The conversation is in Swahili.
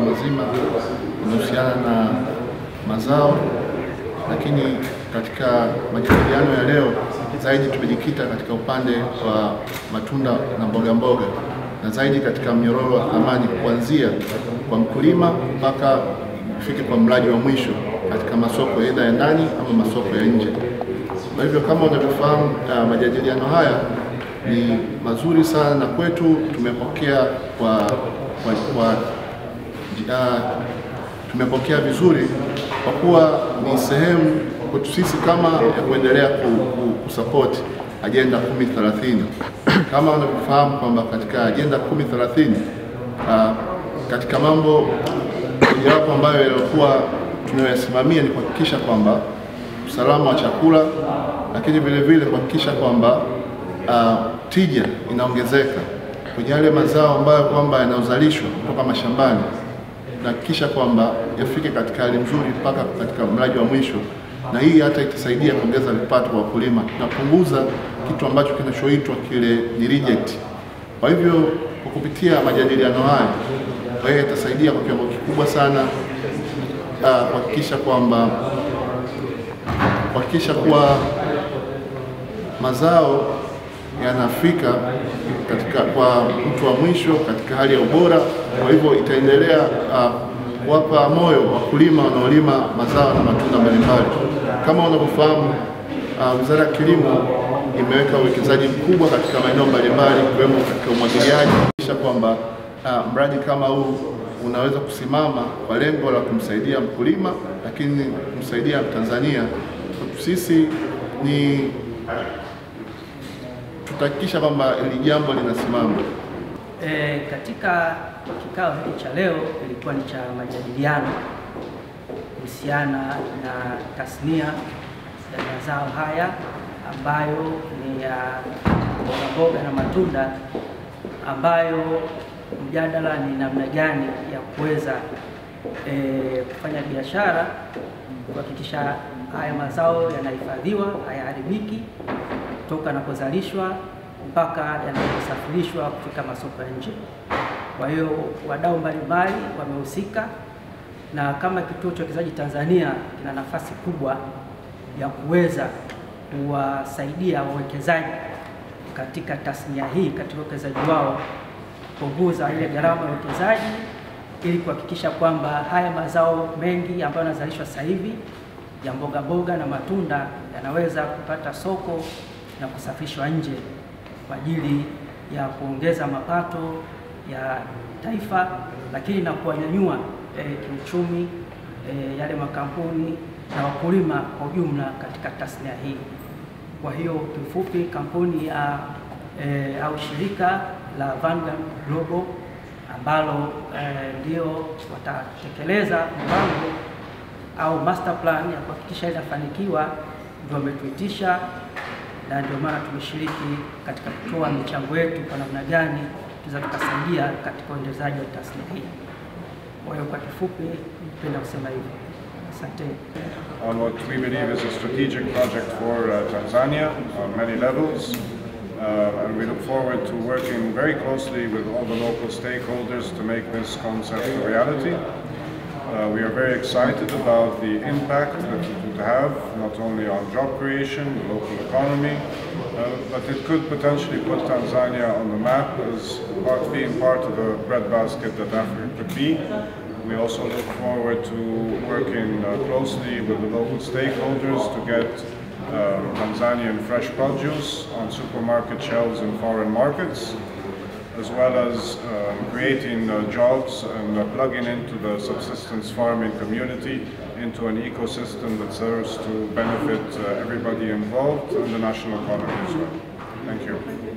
masuala mazima yanayohusiana na mazao, lakini katika majadiliano ya leo zaidi tumejikita katika upande wa matunda na mboga mboga, na zaidi katika mnyororo wa thamani kuanzia kwa mkulima mpaka kufika kwa mlaji wa mwisho katika masoko aidha ya ndani au masoko ya nje. Kwa hivyo kama unavyofahamu, majadiliano haya ni mazuri sana na kwetu tumepokea vizuri, kwa kuwa ni sehemu kwetu sisi kama ya kuendelea kusupport Agenda 2030. Kama unavyofahamu kwamba katika Agenda 2030 katika mambo mojawapo ambayo yalikuwa tunayosimamia ni kuhakikisha kwamba usalama wa chakula, lakini vile vile kuhakikisha kwamba tija inaongezeka kwenye yale mazao ambayo kwamba yanazalishwa kutoka mashambani, na kuhakikisha kwamba yafike katika hali nzuri mpaka katika mlaji wa mwisho, na hii hata itasaidia kuongeza vipato kwa wakulima na kupunguza kitu ambacho kinachoitwa kile ni reject. Kwa hivyo kwa kupitia majadiliano haya, kwa hiyo itasaidia kwa kiwango kikubwa sana kuhakikisha kuwa mazao yanafika kwa mtu wa mwisho katika hali ya ubora. Kwa hivyo itaendelea kuwapa moyo wakulima wanaolima mazao na matunda mbalimbali. Kama unavyofahamu, Wizara ya Kilimo imeweka uwekezaji mkubwa katika maeneo mbalimbali ikiwemo katika umwagiliaji, kisha kwamba mradi kama huu unaweza kusimama kwa lengo la kumsaidia mkulima, lakini kumsaidia Tanzania. Sisi ni tutahakikisha kwamba hili jambo linasimama. Katika kikao hiki cha leo ilikuwa ni cha majadiliano kuhusiana na tasnia ya mazao haya ambayo ni ya mboga na matunda, ambayo mjadala ni namna gani ya kuweza kufanya biashara, kuhakikisha haya mazao yanahifadhiwa, hayaharibiki toka yanapozalishwa mpaka yanaposafirishwa kufika masoko ya nje. Kwa hiyo wadau mbalimbali wamehusika, na kama Kituo cha Uwekezaji Tanzania kina nafasi kubwa ya kuweza kuwasaidia wawekezaji katika tasnia hii katika uwekezaji wao, kupunguza ile gharama ya uwekezaji ili kuhakikisha kwamba haya mazao mengi ambayo yanazalishwa sasa hivi ya mboga mboga na matunda yanaweza kupata soko na kusafirishwa nje kwa ajili ya kuongeza mapato ya taifa, lakini na kuwanyanyua kiuchumi yale makampuni na wakulima kwa ujumla katika tasnia hii. Kwa hiyo kifupi, kampuni au shirika la Vanguard Global ambalo ndio watatekeleza mpango au master plan ya kuhakikisha inafanikiwa, ndio wametuitisha, na ndio maana tumeshiriki katika kutoa michango yetu kwa namna gani tunaweza tukasaidia katika uendelezaji wa tasnia hii. Kwa hiyo kwa kifupi napenda kusema hivyo. Asante. On what we believe is a strategic project for Tanzania on many levels, and we look forward to working very closely with all the local stakeholders to make this concept a reality. We are very excited about the impact that it would have, not only on job creation, the local economy, but it could potentially put Tanzania on the map as being part of the breadbasket that Africa could be. We also look forward to working closely with the local stakeholders to get Tanzanian fresh produce on supermarket shelves in foreign markets, as well as creating jobs and plugging into the subsistence farming community into an ecosystem that serves to benefit everybody involved and the national economy as well. Thank you.